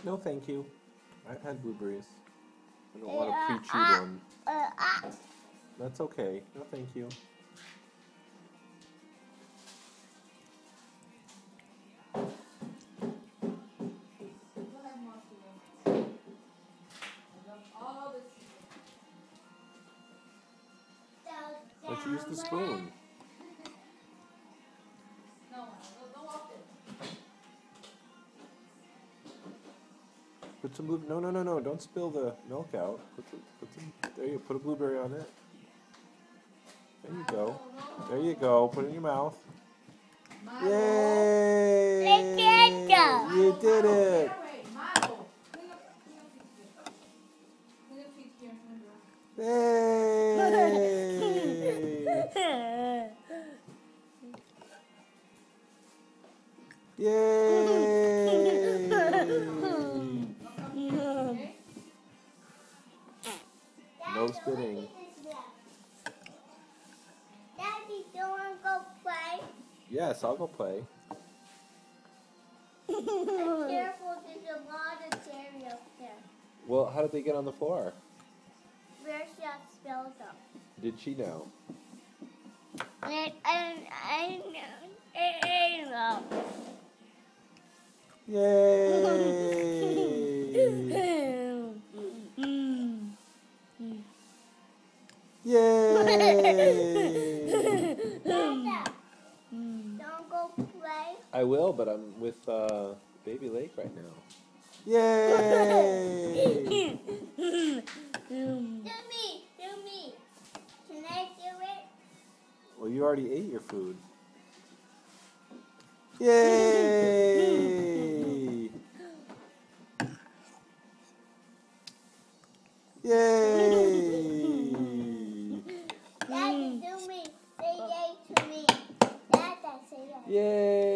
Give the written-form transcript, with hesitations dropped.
No, thank you. I've had blueberries. I don't want a pre-chewed one. That's okay. No, thank you. Let's use the spoon. Put some blue. No! Don't spill the milk out. There you put a blueberry on it. There you go. There you go. Put it in your mouth. Yay! You did it. Yay! Yay! No spitting. Daddy, do you want to go play? Yes, I'll go play. Be careful, there's a lot of Cheerios there. Well, how did they get on the floor? Where she has spilled them. Did she know? I know. Yay! Yay! Dada, don't go play. I will, but I'm with Baby Lake right now. Yay! Do me. Can I do it? Well, you already ate your food. Yay! Yay! Daddy, do me. Say yay to me. Dada, say yay. Yay!